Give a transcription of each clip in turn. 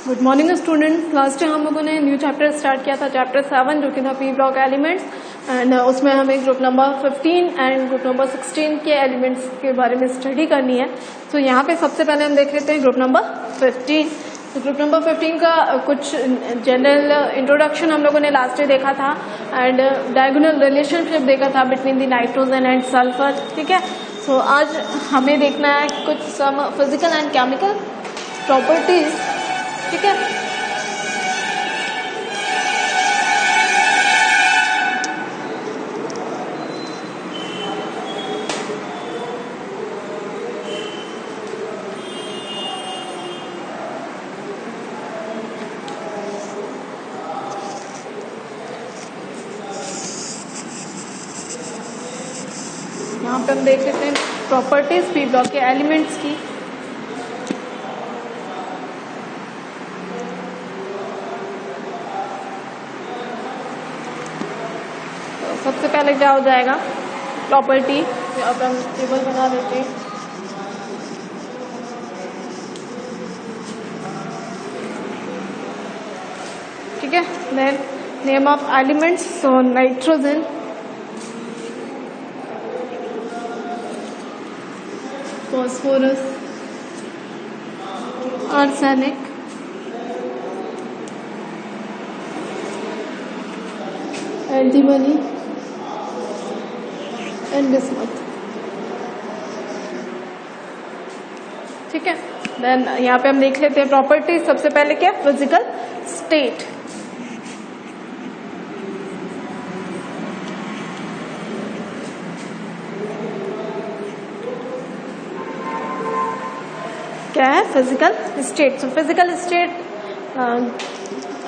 Good morning student. Last time हम लोगों ने न्यू चैप्टर स्टार्ट किया था, चैप्टर 7 जो कि था पी ब्लॉक एलिमेंट्स, एंड उसमें हमें group number 15 and group number 16 के एलिमेंट्स के बारे में स्टडी करनी है। तो यहाँ पे सबसे पहले हम देख लेते हैं ग्रुप नंबर 15। तो ग्रुप नंबर 15 का कुछ जनरल इंट्रोडक्शन हम लोगों ने लास्ट डे देखा था, एंड डायगोनल रिलेशनशिप देखा था between the nitrogen and sulphur. ठीक है, तो आज हमें देखना है कुछ some physical and chemical properties. ठीक है, यहाँ पे हम देख लेते हैं प्रॉपर्टीज पी ब्लॉक के एलिमेंट्स की। सबसे पहले क्या हो जाएगा प्रॉपर्टी, अब हम टेबल बना लेते हैं। ठीक है, then name of elements, so nitrogen, phosphorus, arsenic, antimony and bismuth. ठीक है, देन यहाँ पे हम देख लेते हैं प्रॉपर्टी। सबसे पहले क्या, फिजिकल स्टेट। क्या है फिजिकल स्टेट? तो फिजिकल स्टेट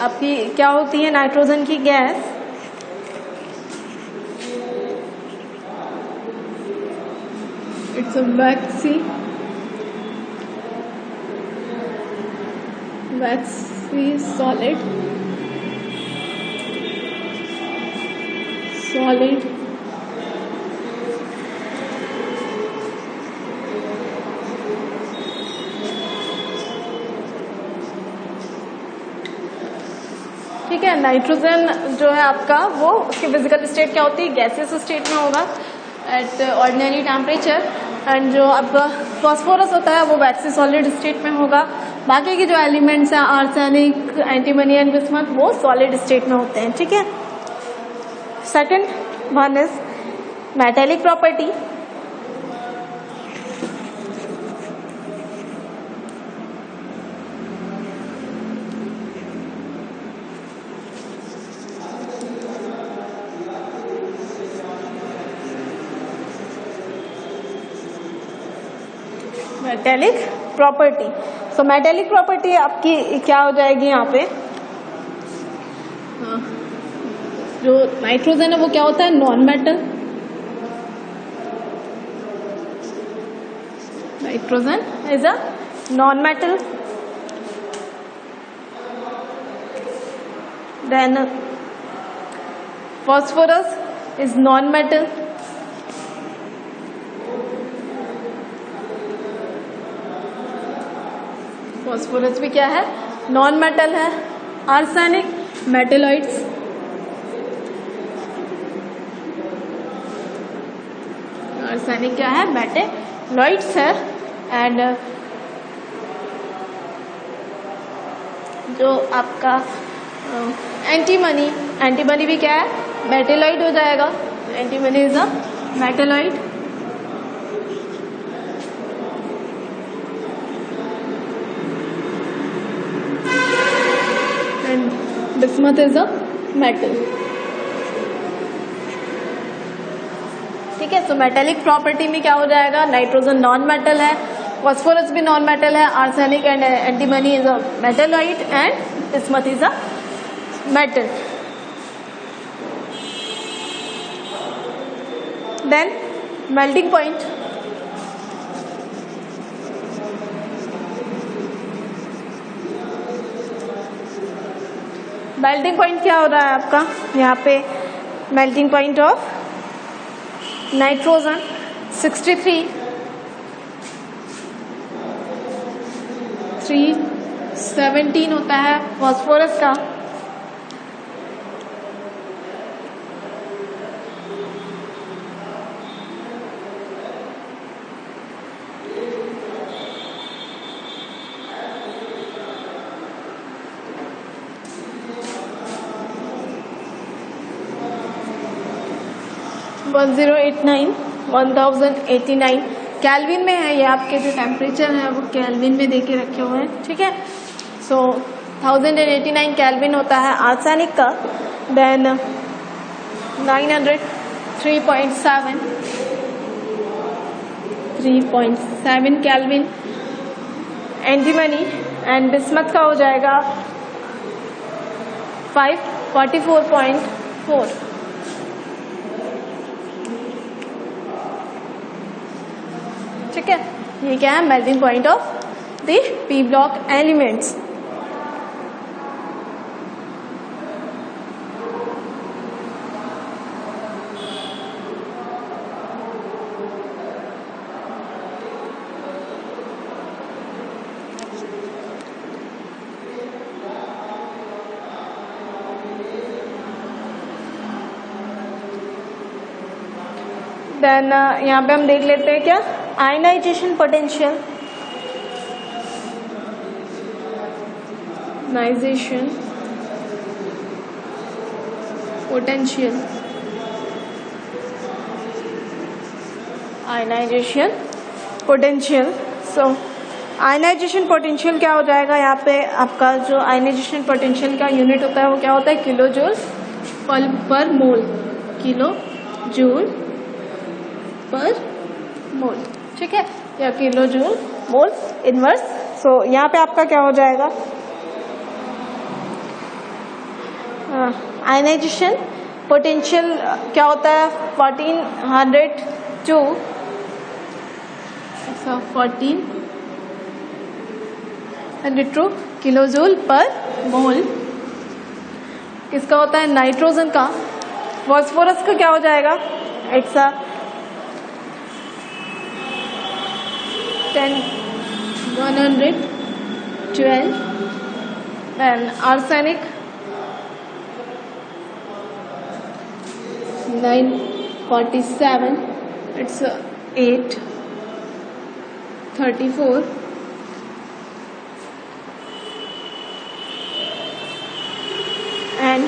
आपकी क्या होती है? नाइट्रोजन की gas it's a waxy solid ठीक है, नाइट्रोजन जो है आपका, वो उसकी फिजिकल स्टेट क्या होती है? गैसियस स्टेट में होगा एट ऑर्डिनरी टेम्परेचर, एंड जो आपका फॉस्फोरस होता है वो वैक्सी सॉलिड स्टेट में होगा। बाकी के जो एलिमेंट्स हैं आर्सेनिक, एंटीमनी एंड बिस्मथ, वो सॉलिड स्टेट में होते हैं। ठीक है, second one is metallic property. Metallic property, so metallic property आपकी क्या हो जाएगी यहाँ पे? जो नाइट्रोजन है वो क्या होता है? Non metal. Nitrogen is a non metal. Then phosphorus is non metal. Phosphorus भी क्या है? नॉन मेटल है। आर्सेनिक मेटेलॉइड्स, आर्सेनिक क्या है? मेटेलॉइड्स है। एंड जो आपका एंटीमनी भी क्या है? मेटेलॉइड हो जाएगा। Antimony is a metalloid. Bismuth is a metal. ठीक है, सो मेटेलिक प्रॉपर्टी में क्या हो जाएगा? नाइट्रोजन नॉन मेटल है, फॉस्फोरस भी नॉन मेटल है, arsenic and antimony is a metalloid, and bismuth is a metal. Then melting point, melting point क्या हो रहा है आपका यहाँ पे? मेल्टिंग पॉइंट ऑफ नाइट्रोजन 63 17 होता है फॉस्फोरस का, $1089 कैल्विन में है। ये आपके जो टेम्परेचर है वो कैल्विन में देके रखे हुए हैं, ठीक है। सो 1089 कैल्विन होता है आर्सेनिक का। Then 3.7 kelvin antimony and bismuth का हो जाएगा 544.4। ठीक है, ये क्या है, melting point of the P block elements. Then यहाँ पे हम देख लेते हैं क्या, ionisation potential, ionisation potential, ionisation potential. So ionisation potential क्या हो जाएगा, यहाँ पे आपका जो आयनाइजेशन पोटेंशियल का यूनिट होता है वो क्या होता है, किलो जूल पर मोल, किलो जूल पर मोल, ठीक है, या किलो जूल मोल इनवर्स। सो यहाँ पे आपका क्या हो जाएगा, आयनाइजेशन पोटेंशियल क्या होता है 1400 किलो जूल पर मोल। किसका होता है, नाइट्रोजन का। फॉस्फोरस का क्या हो जाएगा, it's 112 and arsenic 947, it's 834 and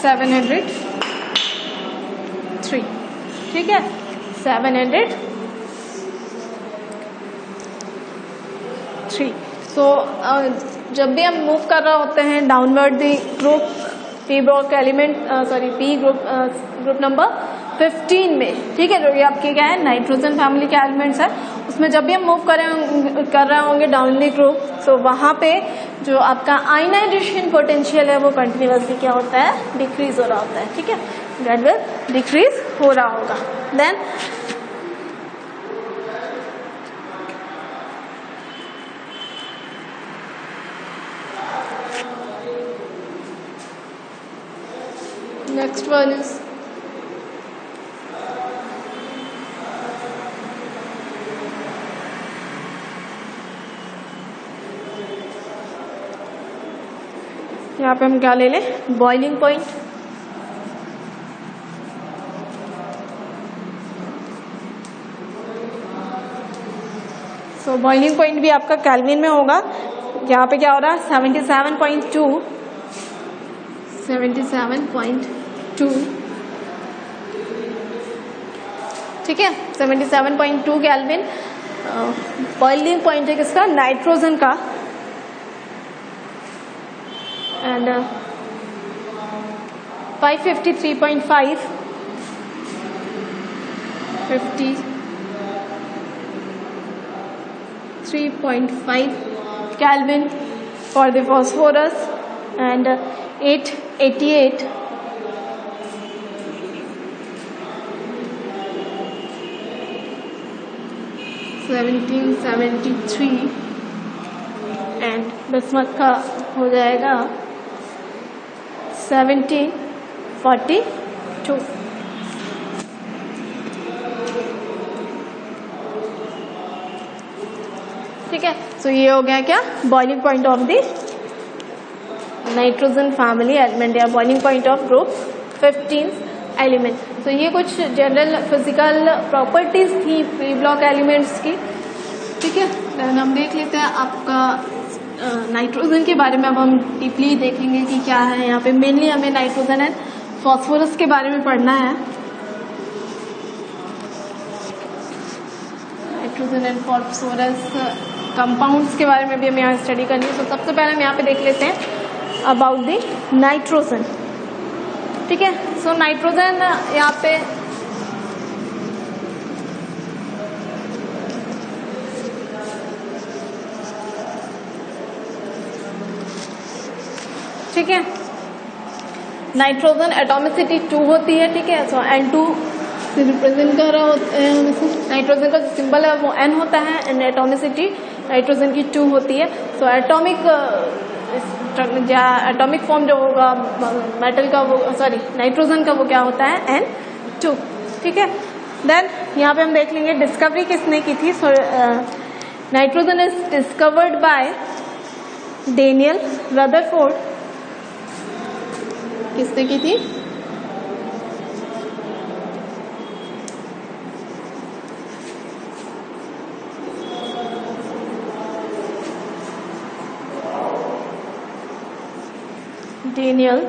703, ठीक है, 703। सो जब भी हम मूव कर रहे होते हैं downward the group P block element, P group number 15 में, ठीक है, जो कि आपके क्या है नाइट्रोजन फैमिली के एलिमेंट्स है, उसमें जब भी हम मूव कर रहे होंगे डाउन द ग्रुप, सो वहाँ पे जो आपका आयनाइजेशन पोटेंशियल है वो कंटिन्यूअसली क्या होता है, डिक्रीज हो रहा होता है, ठीक है, दैट विल डिक्रीज हो रहा होगा। देन next one is यहाँ पे हम क्या ले लें, बॉइलिंग पॉइंट। सो बॉइलिंग पॉइंट भी आपका केल्विन में होगा। यहाँ पे क्या हो रहा है 77.2, ठीक है, 77.2 केल्विन बॉइलिंग पॉइंट है किसका, नाइट्रोजन का। And 553.5 53.5 Kelvin for the phosphorus and 888 1773 and bismuth का हो जाएगा 1742। ठीक है। सो ये हो गया क्या, boiling point of the nitrogen family element या boiling point of group 15 element. तो ये कुछ जनरल फिजिकल प्रॉपर्टीज थी पी ब्लॉक एलिमेंट्स की, ठीक है। देन हम देख लेते हैं आपका नाइट्रोजन के बारे में। अब हम डीपली देखेंगे कि क्या है यहाँ पे। मेनली हमें नाइट्रोजन एंड फॉस्फोरस के बारे में पढ़ना है। नाइट्रोजन एंड फॉस्फोरस कंपाउंड्स के बारे में भी हमें यहाँ स्टडी करनी है। तो सबसे पहले हम यहाँ पे देख लेते हैं अबाउट द नाइट्रोजन, ठीक है। सो नाइट्रोजन यहाँ पे ठीक है, नाइट्रोजन एटॉमिसिटी 2 होती है, ठीक है। सो N2 से रिप्रेजेंट कर रहा होता है हमें। नाइट्रोजन का जो सिंबल है वो N होता है एंड एटॉमिसिटी नाइट्रोजन की 2 होती है। सो एटॉमिक फॉर्म जो होगा मेटल का वो नाइट्रोजन का वो क्या होता है, N2, ठीक है। देन यहाँ पे हम देख लेंगे डिस्कवरी किसने की थी। So nitrogen is discovered by Daniel Rutherford. किसने की थी, डेनियल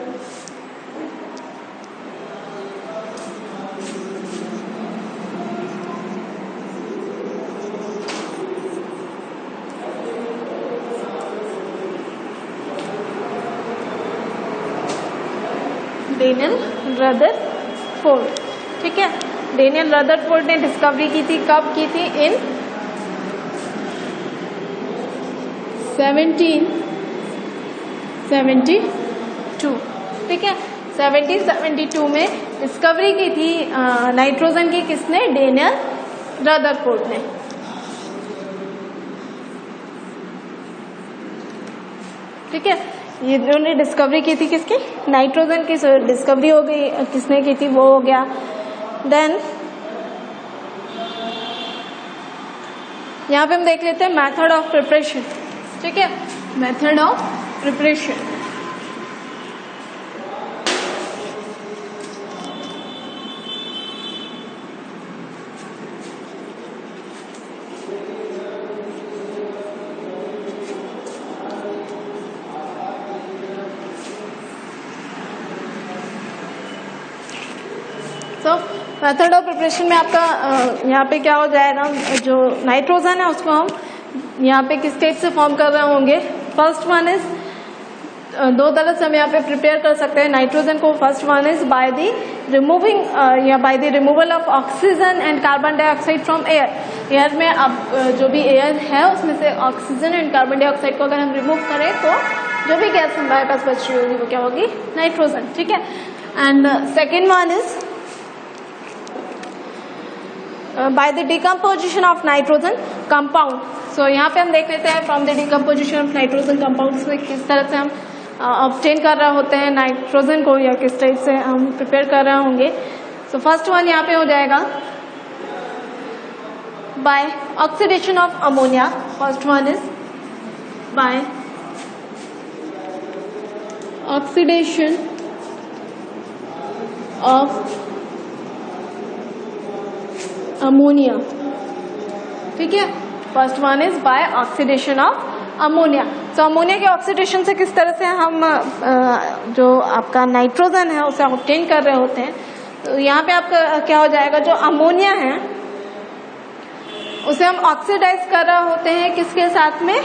रदरफोर्ड, ठीक है। डेनियल रदरफोर्ड ने डिस्कवरी की थी, कब की थी, इन 1772, ठीक है। 1772 में डिस्कवरी की थी नाइट्रोजन की, किसने, डेनियल रदरफोर्ड ने, ठीक है। ये इन्होंने डिस्कवरी की थी किसकी, नाइट्रोजन की। डिस्कवरी हो गई, किसने की थी, वो हो गया। देन यहाँ पे हम देख लेते हैं मेथड ऑफ प्रिपरेशन, ठीक है। मेथड ऑफ प्रिपरेशन, तो मेथड ऑफ प्रिपरेशन में आपका यहाँ पे क्या हो जाएगा, जो नाइट्रोजन है उसको हम यहाँ पे किस टाइप से फॉर्म कर रहे होंगे। फर्स्ट वन इज, दो तरह से हम यहाँ पे प्रिपेयर कर सकते हैं नाइट्रोजन को। First one is by the removing या by the removal of oxygen and carbon dioxide from air. Air में अब जो भी एयर है उसमें से ऑक्सीजन एंड कार्बन डाइऑक्साइड को अगर हम रिमूव करें तो जो भी गैस हमारे पास बच रही होगी वो क्या होगी, नाइट्रोजन, ठीक है। And second one is by the decomposition of nitrogen compound. So यहाँ पे हम देख लेते हैं from the decomposition of nitrogen compounds में किस तरह से हम ऑब्टेन कर रहे होते हैं नाइट्रोजन को, या किस टाइप से हम प्रिपेयर कर रहे होंगे। सो फर्स्ट वन यहाँ पे हो जाएगा by oxidation of ammonia. First one is by oxidation of ammonia, ठीक है। First one is by oxidation of ammonia. तो अमोनिया के ऑक्सीडेशन से किस तरह से हम जो आपका नाइट्रोजन है उसे ऑब्टेन कर रहे होते हैं। तो यहाँ पे आपका क्या हो जाएगा, जो अमोनिया है उसे हम ऑक्सीडाइज कर रहे होते हैं किसके साथ में,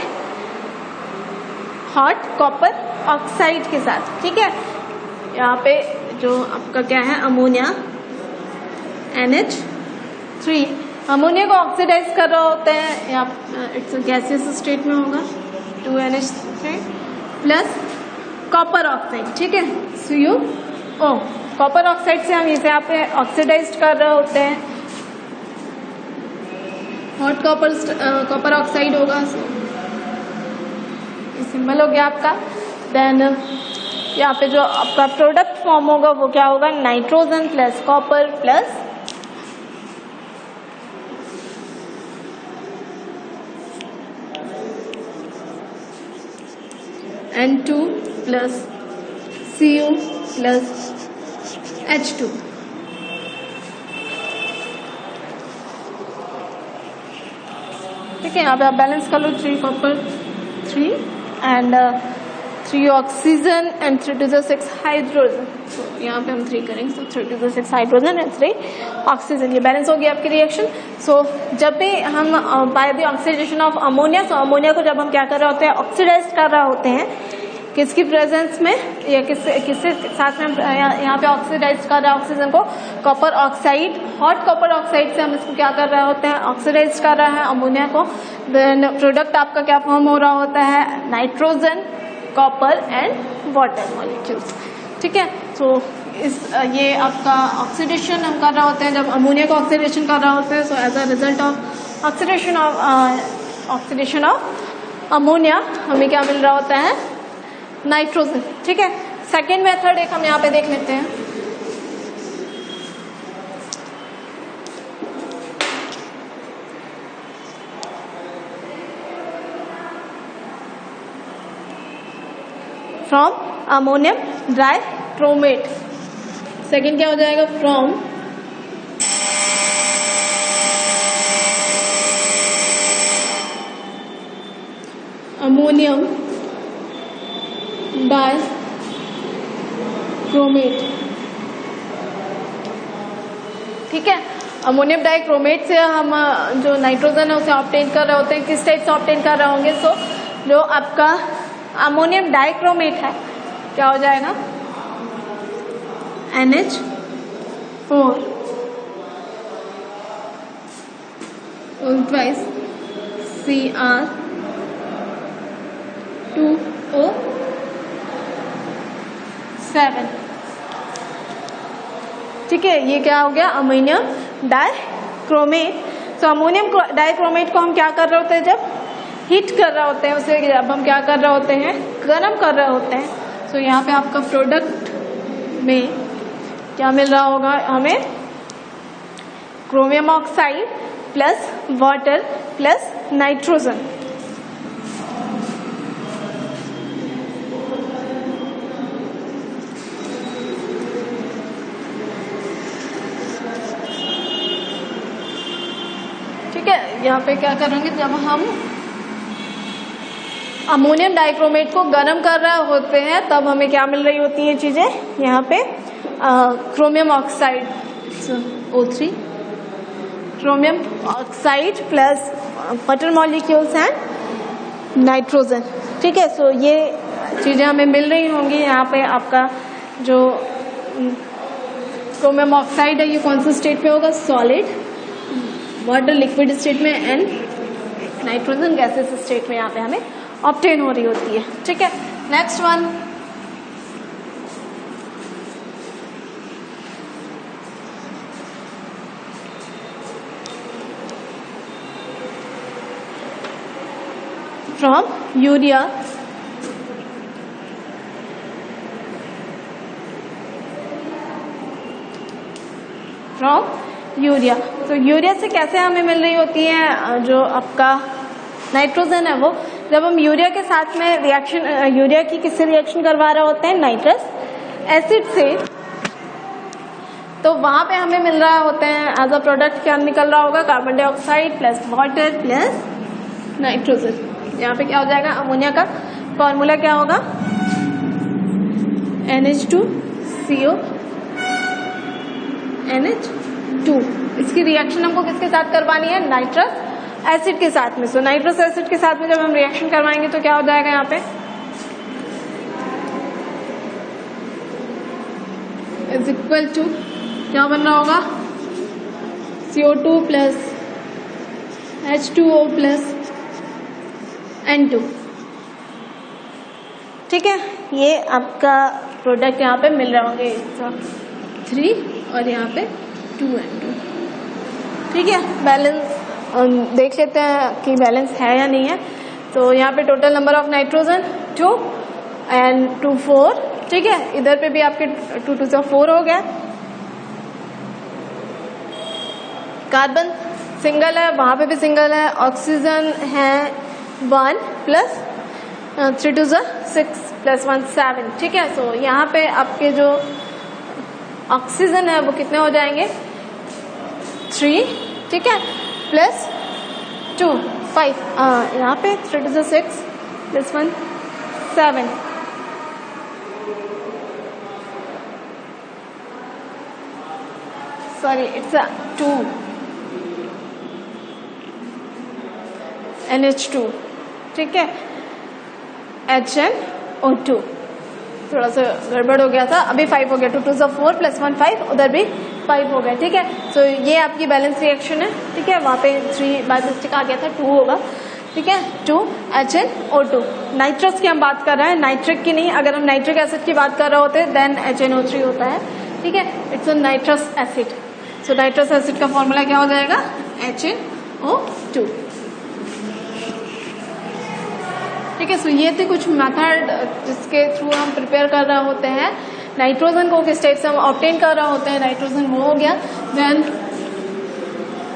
हॉट कॉपर ऑक्साइड के साथ, ठीक है। यहाँ पे जो आपका क्या है, अमोनिया NH3, अमोनिया को ऑक्सीडाइज कर रहे होते हैं, या इट्स गैसियस स्टेट में होगा, 2NH3 प्लस कॉपर ऑक्साइड, ठीक है, CuO। कॉपर ऑक्साइड से हम इसे यहाँ पे ऑक्सीडाइज कर रहे होते हैं, हॉट कॉपर ऑक्साइड होगा, सिंबल हो गया आपका। देन यहाँ पे जो आपका प्रोडक्ट फॉर्म होगा वो क्या होगा, nitrogen plus copper plus N2 plus CO plus H2। ठीक है, यहाँ पे आप बैलेंस कर लो, 3 copper 3 and 3 oxygen and 3 to the 6 hydrogen. तो यहाँ पे हम 3 करेंगे, तो 3 to the 6 hydrogen and 3 oxygen. ये बैलेंस हो गया आपकी रिएक्शन। सो जब भी हम by the oxidation of ammonia, so ammonia को जब हम क्या कर रहे होते हैं, ऑक्सीडाइज कर रहे होते हैं, किसकी प्रेजेंस में या किससे साथ में हम यहाँ पे ऑक्सीडाइज कर रहे हैं ऑक्सीजन को, copper oxide, hot copper oxide से हम इसको क्या कर रहे होते हैं, ऑक्सीडाइज कर रहे हैं अमोनिया को। देन प्रोडक्ट आपका क्या फॉर्म हो रहा होता है, nitrogen, copper and water molecules. ठीक है, तो ये आपका ऑक्सीडेशन हम कर रहे होते हैं, जब अमोनिया को ऑक्सीडेशन कर रहे होते हैं। So as a result of oxidation of ammonia हमें क्या मिल रहा होता है, नाइट्रोजन। ठीक है, सेकेंड मेथड एक हम यहाँ पे देख लेते हैं। फ्रॉम अमोनियम डाइक्रोमेट, सेकेंड क्या हो जाएगा, फ्रॉम अमोनियम डाइक्रोमेट। ठीक है, अमोनियम डाइक्रोमेट से हम जो नाइट्रोजन है उसे ऑब्टेन कर रहे होते हैं। किस टाइप से ऑब्टेन कर रहे होंगे, सो जो आपका अमोनियम डाइक्रोमेट है क्या हो जाएगा, NH4 ट्वाइस Cr2O7। ठीक है, ये क्या हो गया, अमोनियम डाइक्रोमेट। तो अमोनियम डाइक्रोमेट को हम क्या कर रहे होते हैं, जब हीट कर रहे होते हैं उसे, जब हम क्या कर रहे होते हैं, गर्म कर रहे होते हैं। सो यहाँ पे आपका प्रोडक्ट में क्या मिल रहा होगा हमें, chromium oxide plus water plus nitrogen. ठीक है, यहाँ पे क्या करेंगे, जब हम अमोनियम डाइक्रोमेट को गर्म कर रहे होते हैं तब हमें क्या मिल रही होती हैं चीजें, यहाँ पे chromium oxide O3, chromium oxide plus water molecules and nitrogen. ठीक है, सो ये चीजें हमें मिल रही होंगी। यहाँ पे आपका जो क्रोमियम ऑक्साइड है ये कौन सा स्टेट में होगा, सॉलिड, वाटर लिक्विड स्टेट में एंड नाइट्रोजन गैसेस स्टेट में यहाँ पे हमें ऑब्टेन हो रही होती है। ठीक है, नेक्स्ट वन, फ्रॉम यूरिया तो यूरिया से कैसे हमें मिल रही होती है, जो आपका नाइट्रोजन है वो, जब हम यूरिया के साथ में रिएक्शन, यूरिया की किससे रिएक्शन करवा रहे होते हैं, नाइट्रस एसिड से, तो वहां पे हमें मिल रहा होते हैं एज अ प्रोडक्ट क्या निकल रहा होगा, carbon dioxide plus water plus nitrogen. यहाँ पे क्या हो जाएगा, अमोनिया का फॉर्मूला क्या होगा, NH2CO NH2। इसकी रिएक्शन हमको किसके साथ करवानी है, नाइट्रस एसिड के साथ में। सो नाइट्रस एसिड के साथ में जब हम रिएक्शन करवाएंगे तो क्या हो जाएगा, यहाँ पे इज इक्वल टू क्या बन रहा होगा, CO2 plus H2O plus N2। ठीक है, ये आपका प्रोडक्ट यहाँ पे मिल रहे होंगे 3 और यहाँ पे 2N2। ठीक है, बैलेंस देख लेते हैं कि बैलेंस है या नहीं है। तो यहाँ पे total number of nitrogen 2 and 2 4। ठीक है, इधर पे भी आपके 2 2 से 4 हो गया। कार्बन सिंगल है, वहां पे भी सिंगल है। ऑक्सीजन है 1 प्लस 3 2 6 + 1 7, ठीक है। सो यहाँ पे आपके जो ऑक्सीजन है वो कितने हो जाएंगे 3, ठीक है, +2 5, यहाँ पे 3 2 6 + 1 7, सॉरी इट्स 2 NH2, ठीक है, HNO2, थोड़ा सा गड़बड़ हो गया था, अभी 5 हो गया, 2 2 4 + 1 5, उधर भी 5 हो गया, ठीक है। सो ये आपकी बैलेंस रिएक्शन है, ठीक है, वहाँ पे 3 बाय मिस्टेक आ गया था, 2 होगा, ठीक है, 2 HNO2। नाइट्रस की हम बात कर रहे हैं, नाइट्रिक की नहीं। अगर हम नाइट्रिक एसिड की बात कर रहे होते देन HNO3 होता है, ठीक है, it's a nitrous acid. So nitrous acid का फॉर्मूला क्या हो जाएगा HNO2, ठीक है। सो ये थे कुछ मेथड जिसके थ्रू हम प्रिपेयर कर रहे होते हैं नाइट्रोजन को, किस टाइप से हम ऑब्टेन कर रहे होते हैं नाइट्रोजन, वो हो गया। देन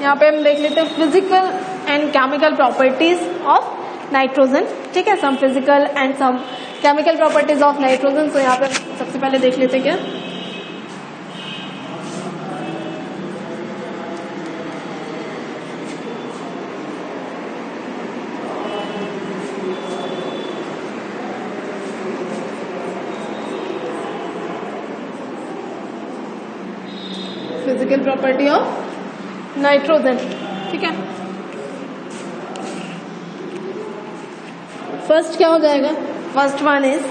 यहाँ पे हम देख लेते हैं physical and chemical properties of nitrogen, ठीक है, some physical and some chemical properties of nitrogen. तो यहाँ पे सबसे पहले देख लेते हैं क्या फिजिकल प्रॉपर्टी ऑफ नाइट्रोजन, ठीक है। फर्स्ट क्या हो जाएगा, first one is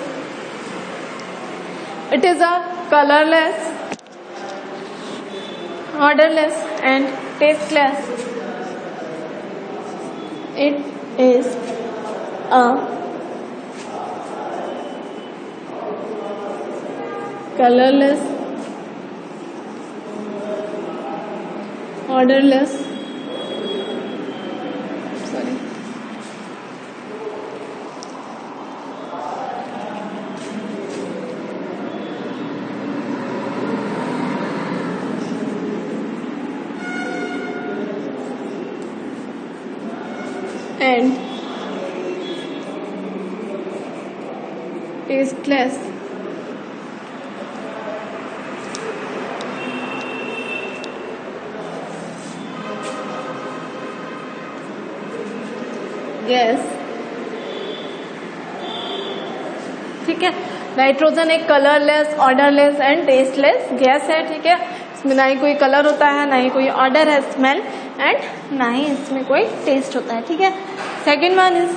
it is a colourless, odourless and tasteless. It is a colourless, orderless, sorry, and tasteless, gas, ठीक है। नाइट्रोजन एक colourless, odourless and tasteless gas है, ठीक है। इसमें ना ही कोई कलर होता है, ना ही कोई ऑर्डर है, स्मेल, एंड ना ही इसमें कोई टेस्ट होता है, ठीक है। Second one is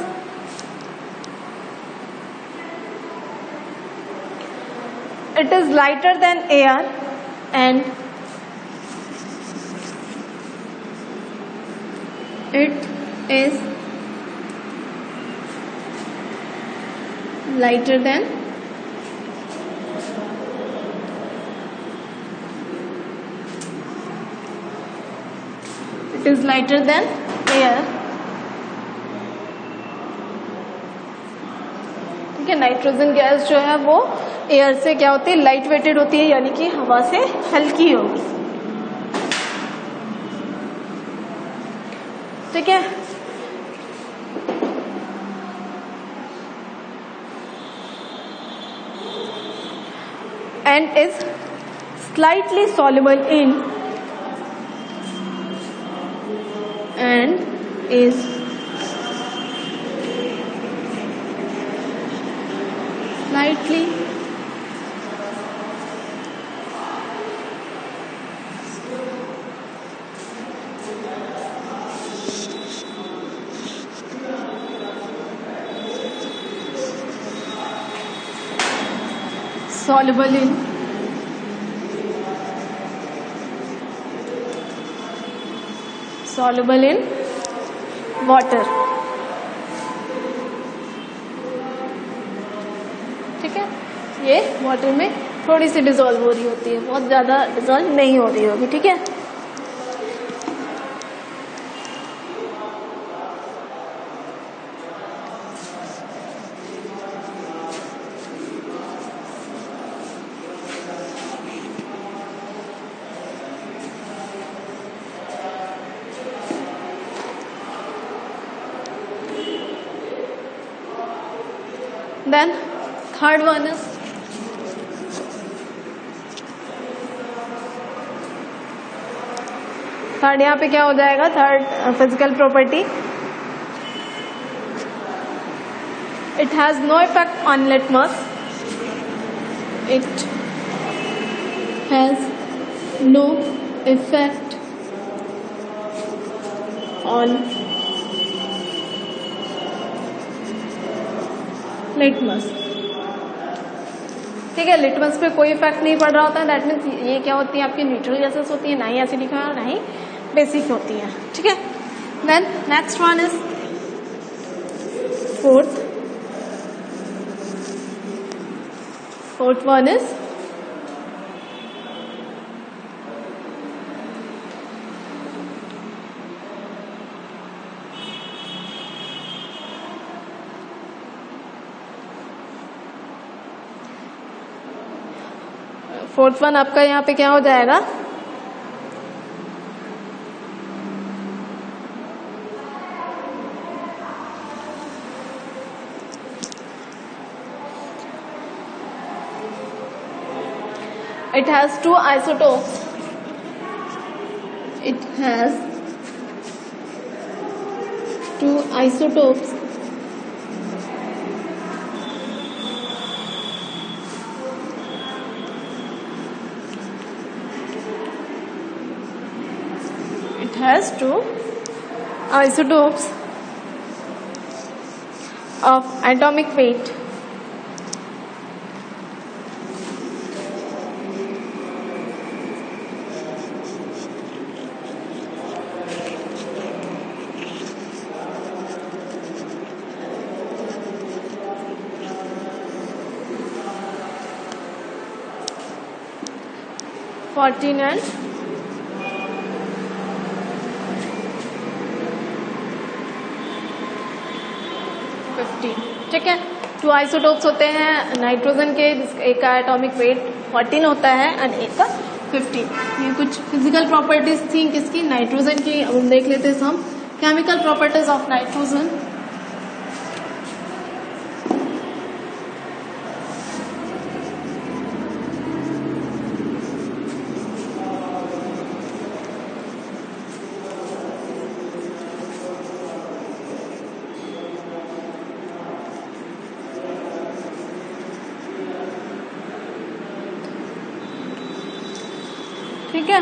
it is lighter than air and it is lighter than it is lighter than air, ठीक है। नाइट्रोजन गैस जो है वो एयर से क्या होती है, लाइट वेटेड होती है, यानी कि हवा से हल्की होगी, ठीक है। and is slightly soluble in and is slightly soluble in water, ठीक है। ये वाटर में थोड़ी सी डिसॉल्व हो रही होती है, बहुत ज्यादा डिसॉल्व नहीं हो रही होगी, ठीक है। Then third one is third, यहाँ पे क्या हो जाएगा, third physical property, it has no effect on litmus, it has no effect on litmus. ठीक है, लिटमस पे कोई इफेक्ट नहीं पड़ रहा होता है, दैट मीन्स ये क्या होती है, आपकी न्यूट्रल गैसेस होती है, ना ही एसिडिक है ना ही बेसिक होती है। ठीक है, then next one is fourth one is fourth one आपका यहाँ पे क्या हो जाएगा, it has two isotopes, it has two isotopes has two isotopes of atomic weight (14 and 15). ठीक है, टू आइसोटोप्स होते हैं नाइट्रोजन के, एक का एटॉमिक वेट 14 होता है एंड एक का 15। ये कुछ फिजिकल प्रॉपर्टीज थी किसकी, नाइट्रोजन की। अब हम देख लेते हैं हम केमिकल प्रॉपर्टीज ऑफ नाइट्रोजन। ठीक है,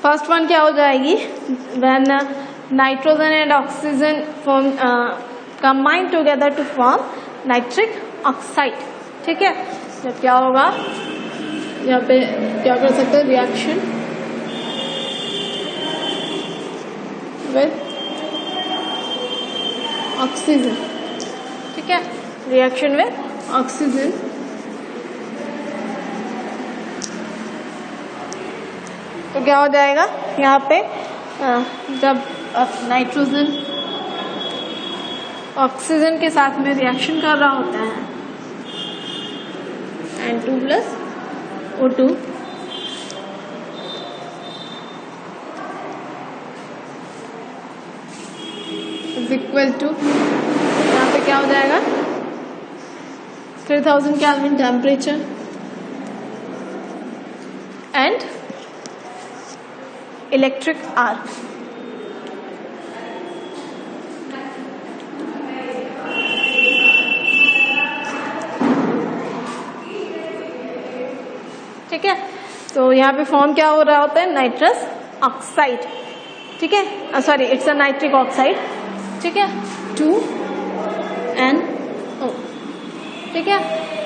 फर्स्ट वन क्या हो जाएगी, when nitrogen and oxygen form combine together to form nitric oxide. ठीक है, जब क्या होगा, यहाँ पे क्या कर सकते हैं, रिएक्शन विद ऑक्सीजन। ठीक है, रिएक्शन विद ऑक्सीजन तो क्या हो जाएगा, यहाँ पे जब नाइट्रोजन ऑक्सीजन के साथ में रिएक्शन कर रहा होता है N2 plus O2 is equal to, यहाँ पे क्या हो जाएगा, 3000 Kelvin temperature and electric arc. ठीक है, तो यहाँ पे फॉर्म क्या हो रहा होता है, नाइट्रस ऑक्साइड। ठीक है, sorry it's a nitric oxide. ठीक है, 2NO। ठीक है,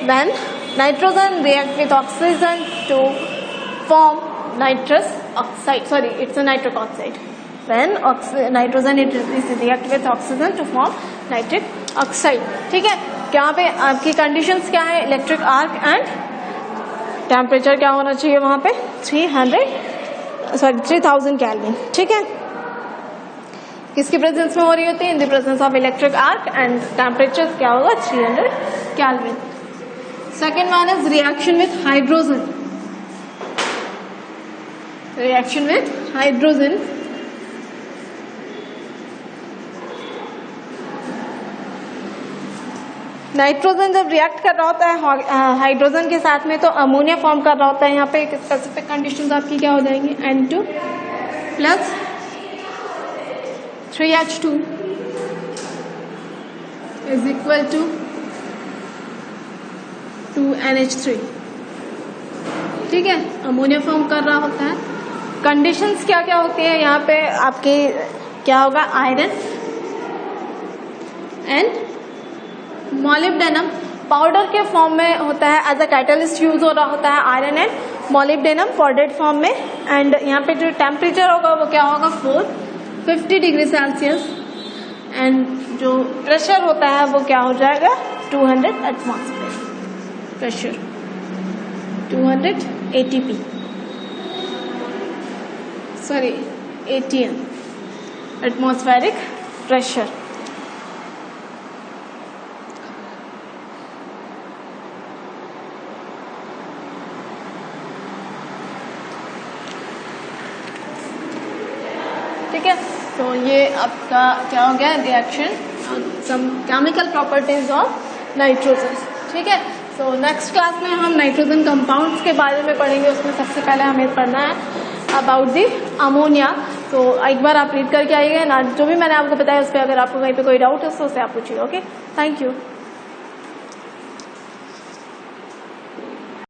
when nitrogen react with oxygen to form nitrous oxide, sorry it's a nitric oxide, when nitrogen it react with oxygen to form nitric oxide. ठीक है, यहाँ पे आपकी कंडीशंस क्या है, इलेक्ट्रिक आर्क एंड टेम्परेचर क्या होना चाहिए वहां पे, 3000 केल्विन। ठीक है, किसकी प्रेजेंस में हो रही होती है? In the presence of electric arc and temperature क्या होगा? 300 kelvin. Second one is reaction with hydrogen. Reaction with hydrogen, nitrogen जब रिएक्ट कर रहा होता है हाइड्रोजन के साथ में तो अमोनिया फॉर्म कर रहा होता है। यहाँ पे एक स्पेसिफिक कंडीशन आपकी क्या हो जाएंगी? N2 plus 3H2 is equal to 2NH3। ठीक है, अमोनिया फॉर्म कर रहा होता है। कंडीशंस क्या क्या होती है यहाँ पे आपके? क्या होगा? आयरन एंड मॉलिब्डेनम पाउडर के फॉर्म में होता है, एज अ कैटलिस्ट यूज हो रहा होता है iron and molybdenum powdered form में। एंड यहाँ पे जो टेम्परेचर होगा वो क्या होगा? 450 डिग्री सेल्सियस। एंड जो प्रेशर होता है वो क्या हो जाएगा? 200 atmosphere pressure, 200 ATP, sorry ATM, atmospheric pressure. ठीक है, तो ये आपका क्या हो गया? Reaction some chemical properties of nitrogen. ठीक है, तो नेक्स्ट क्लास में हम नाइट्रोजन कंपाउंड्स के बारे में पढ़ेंगे। उसमें सबसे पहले हमें पढ़ना है अबाउट द अमोनिया। तो एक बार आप रीड करके आइएगा ना, जो भी मैंने आपको बताया उस पर अगर आपको कहीं पे कोई डाउट है तो उससे आप पूछिए। Okay, thank you.